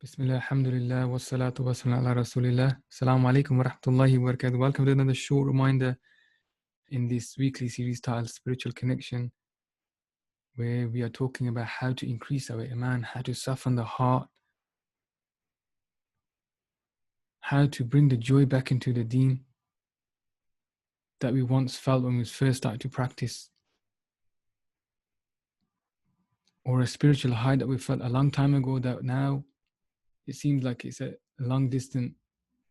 Bismillah, alhamdulillah, wassalatu wassalamu ala rasulillah. Assalamu alaikum wa rahmatullahi wa barakatuh. Welcome to another short reminder in this weekly series titled Spiritual Connection, where we are talking about how to increase our iman, how to soften the heart, how to bring the joy back into the deen that we once felt when we first started to practice, or a spiritual high that we felt a long time ago that now it seems like it's a long distant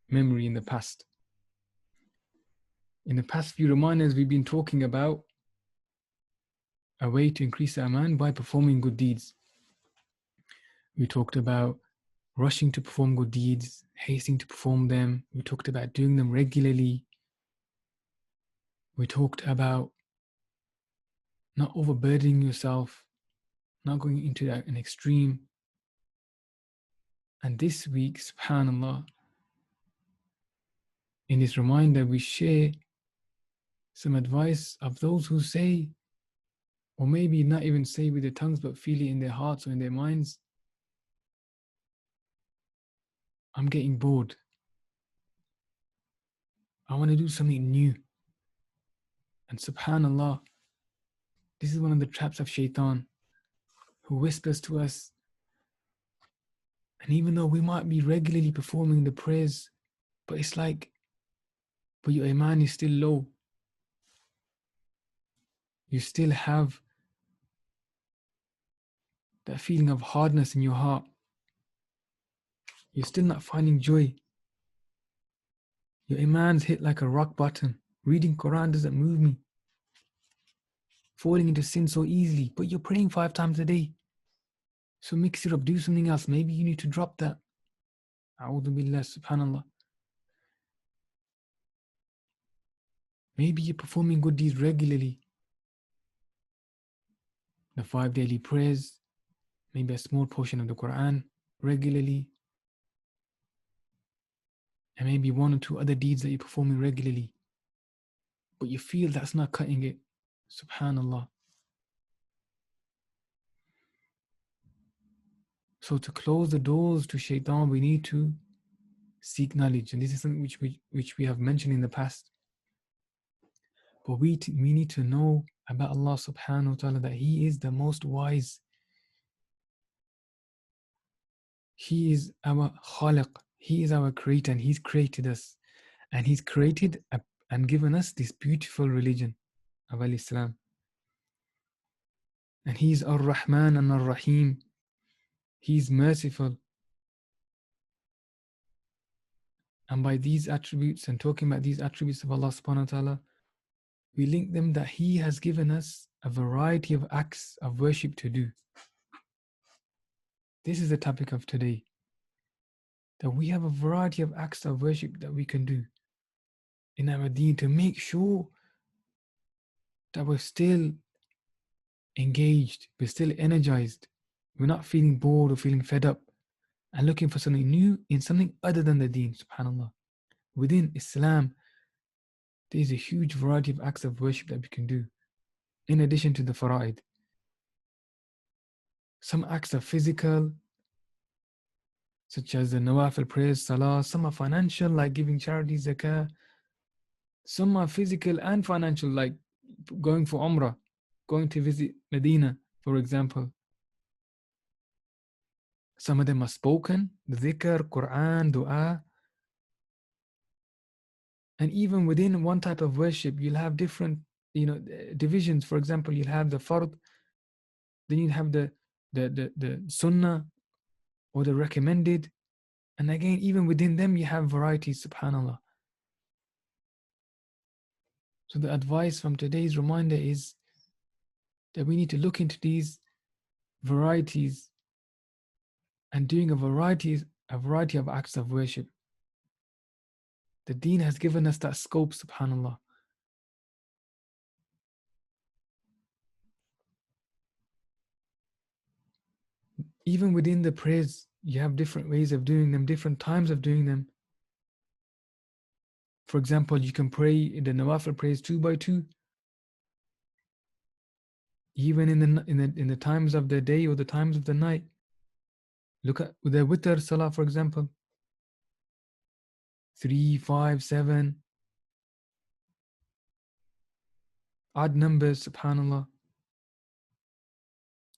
memory in the past. In the past few reminders, we've been talking about a way to increase our iman by performing good deeds. We talked about rushing to perform good deeds, hastening to perform them. We talked about doing them regularly. We talked about not overburdening yourself, not going into an extreme. And this week, subhanAllah, in this reminder, we share some advice of those who say, or maybe not even say with their tongues, but feel it in their hearts or in their minds, I'm getting bored. I want to do something new. And subhanAllah, this is one of the traps of shaitan, who whispers to us. And even though we might be regularly performing the prayers, but it's like, but your iman is still low. You still have that feeling of hardness in your heart. You're still not finding joy. Your iman's hit like a rock bottom. Reading Quran doesn't move me. Falling into sin so easily, but you're praying 5 times a day. So mix it up, do something else. Maybe you need to drop that. A'udhu billah, subhanallah. Maybe you're performing good deeds regularly. The 5 daily prayers, maybe a small portion of the Quran regularly, and maybe 1 or 2 other deeds that you're performing regularly. But you feel that's not cutting it. Subhanallah. So to close the doors to shaitan, we need to seek knowledge. And this is something which we have mentioned in the past. But we need to know about Allah subhanahu wa ta'ala, that He is the most wise. He is our khaliq. He is our creator, and He's created us. And He's created and given us this beautiful religion of Al-Islam. And He's Ar-Rahman and Ar-Rahim. He's merciful. And by these attributes, and talking about these attributes of Allah subhanahu wa ta'ala, we link them that He has given us a variety of acts of worship to do. This is the topic of today. That we have a variety of acts of worship that we can do in our deen to make sure that we're still engaged, we're still energized, we're not feeling bored or feeling fed up and looking for something new in something other than the deen, subhanAllah. Within Islam, there is a huge variety of acts of worship that we can do, in addition to the fara'id. Some acts are physical, such as the nawafil prayers, salah. Some are financial, like giving charity, zakah. Some are physical and financial, like going for umrah, going to visit Medina, for example. Some of them are spoken, the dhikr, Quran, dua. And even within one type of worship, you'll have different, divisions. For example, you'll have the fard, then you'll have the sunnah or the recommended. And again, even within them, you have varieties, subhanAllah. So the advice from today's reminder is that we need to look into these varieties and doing a variety of acts of worship. The deen has given us that scope, subhanAllah. Even within the prayers, you have different ways of doing them, different times of doing them. For example, you can pray in the nawafil prayers 2 by 2. Even in the times of the day or the times of the night. Look at the witr salah, for example. 3, 5, 7, odd numbers, subhanAllah.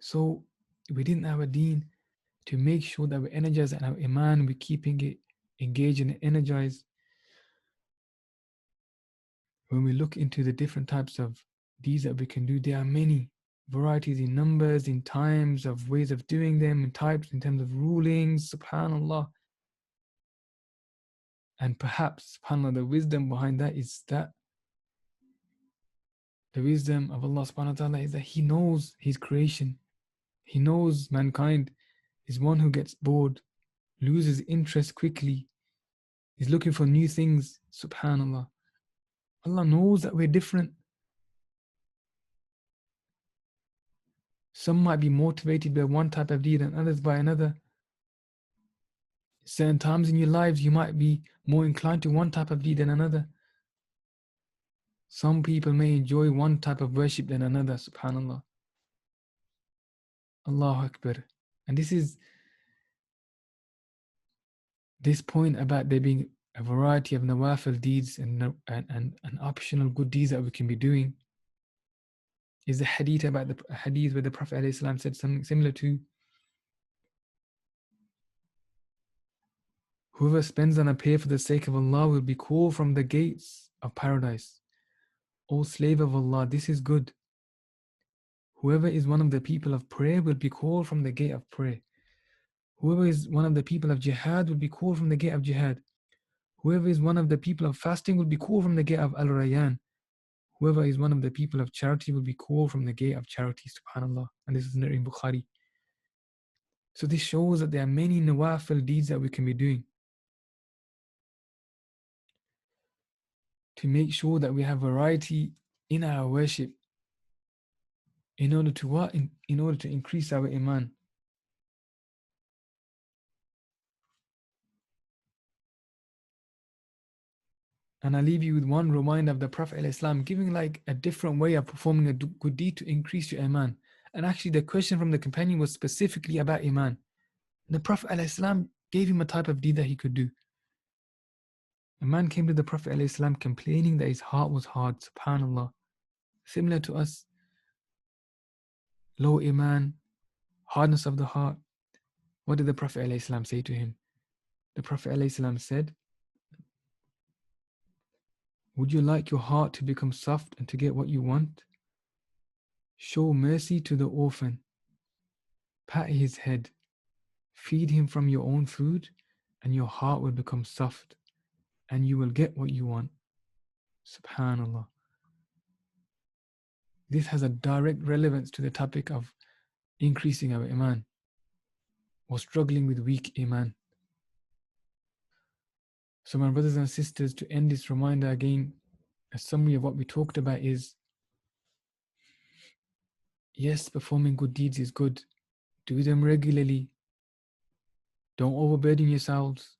So within our deen, to make sure that we energize and our iman, we're keeping it engaged and energized. When we look into the different types of deeds that we can do, there are many varieties in numbers, in times, of ways of doing them, in types, in terms of rulings, subhanAllah. And perhaps, subhanAllah, the wisdom behind that is that the wisdom of Allah subhanahu wa ta'ala is that He knows His creation. He knows mankind is one who gets bored, loses interest quickly, is looking for new things, subhanAllah. Allah knows that we're different. Some might be motivated by one type of deed and others by another. Certain times in your lives, you might be more inclined to one type of deed than another. Some people may enjoy one type of worship than another, subhanAllah. Allahu Akbar. And this point about there being a variety of nawafil deeds and optional good deeds that we can be doing is the hadith about the hadith where the Prophet ﷺ said something similar to, whoever spends on a prayer for the sake of Allah will be called from the gates of paradise. O slave of Allah, this is good. Whoever is one of the people of prayer will be called from the gate of prayer. Whoever is one of the people of jihad will be called from the gate of jihad. Whoever is one of the people of fasting will be called from the gate of Al-Rayyan. Whoever is one of the people of charity will be called from the gate of charity, subhanAllah. And this is in Bukhari. So this shows that there are many nawafil deeds that we can be doing to make sure that we have variety in our worship in order to what? In order to increase our iman. And I leave you with one reminder of the Prophet ﷺ giving like a different way of performing a good deed to increase your iman. And actually the question from the companion was specifically about iman. And the Prophet ﷺ gave him a type of deed that he could do. A man came to the Prophet ﷺ complaining that his heart was hard, subhanAllah. Similar to us, low iman, hardness of the heart. What did the Prophet ﷺ say to him? The Prophet ﷺ said, would you like your heart to become soft and to get what you want? Show mercy to the orphan. Pat his head. Feed him from your own food, and your heart will become soft, and you will get what you want. Subhanallah. This has a direct relevance to the topic of increasing our iman or struggling with weak iman. So my brothers and sisters, to end this reminder again, a summary of what we talked about is, yes, performing good deeds is good. Do them regularly. Don't overburden yourselves.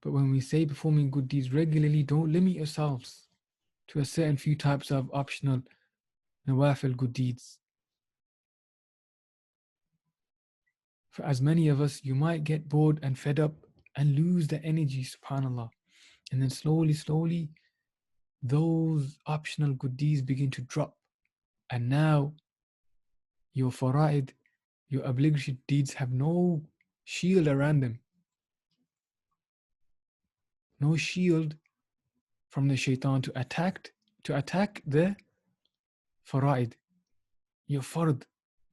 But when we say performing good deeds regularly, don't limit yourselves to a certain few types of optional nawafil good deeds. For as many of us, you might get bored and fed up and lose the energy, subhanAllah. And then slowly, those optional good deeds begin to drop. And now, your fara'id, your obligatory deeds have no shield around them. No shield from the shaitan to attack the fara'id, your fard,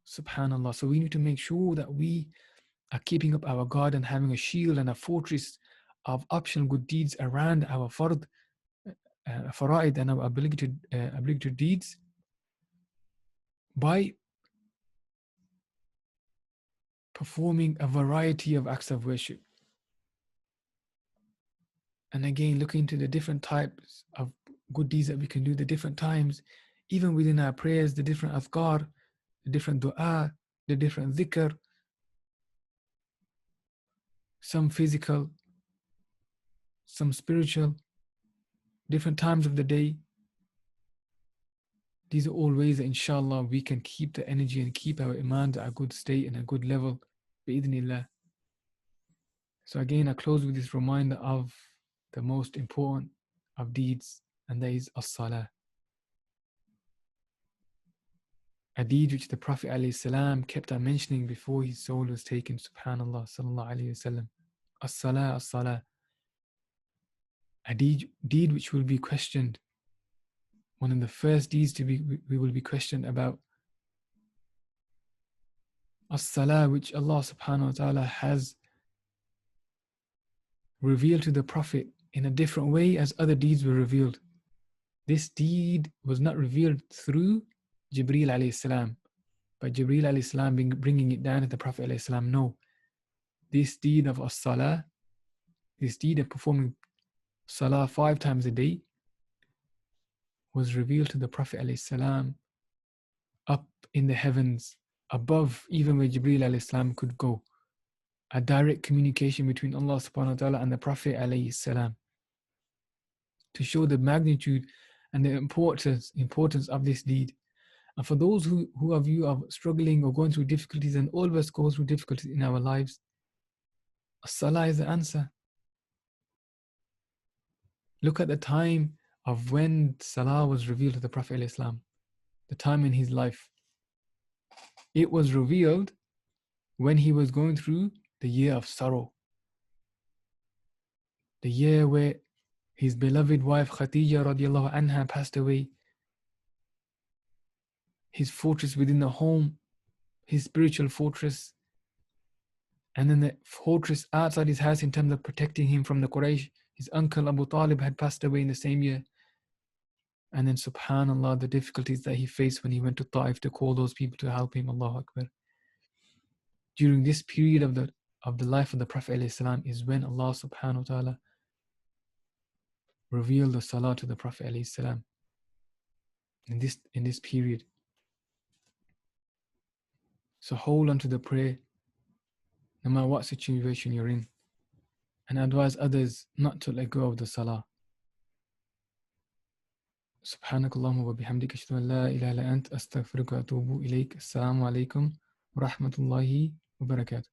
subhanAllah. So we need to make sure that we are keeping up our guard and having a shield and a fortress of optional good deeds around our fard, fara'id and our obligatory deeds by performing a variety of acts of worship. And again, looking into the different types of good deeds that we can do, the different times, even within our prayers, the different azkar, the different dua, the different dhikr, some physical, some spiritual, different times of the day. These are all ways that inshallah we can keep the energy and keep our iman at a good state and a good level bi'idhnillah. So again, I close with this reminder of the most important of deeds, and that is as-salah. A deed which the Prophet ﷺ kept on mentioning before his soul was taken. Subhanallah, sallallahu alayhi wasallam. As-salah, as-salah. A deed which will be questioned. One of the first deeds we will be questioned about. As-salah, which Allah subhanahu wa ta'ala has revealed to the Prophet in a different way as other deeds were revealed. This deed was not revealed through Jibreel alayhi salam, by Jibreel alayhi salam bringing it down to the Prophet alayhi salam. No. This deed of as-salah, this deed of performing salah 5 times a day, was revealed to the Prophet alayhi salam up in the heavens, above even where Jibreel alayhi salam could go. A direct communication between Allah subhanahu wa ta'ala and the Prophet alayhi salam, to show the magnitude and the importance of this deed. And for those who of you are struggling or going through difficulties, and all of us go through difficulties in our lives, as-salah is the answer. Look at the time of when salah was revealed to the Prophet ﷺ, the time in his life. It was revealed when he was going through the year of sorrow, the year where his beloved wife Khadija radiallahu anha passed away. His fortress within the home, his spiritual fortress, and then the fortress outside his house in terms of protecting him from the Quraysh. His uncle Abu Talib had passed away in the same year. And then subhanallah, the difficulties that he faced when he went to Ta'if to call those people to help him. Allahu Akbar. During this period of the life of the Prophet ﷺ is when Allah subhanahu wa ta'ala revealed the salah to the Prophet ﷺ in this period. So hold on to the prayer no matter what situation you're in, and advise others not to let go of the salah. سبحانك اللهم وبحمدك أشهد أن لا إله إلا أنت أستغفرك وأتوب إليك. السلام عليكم ورحمة الله وبركاته.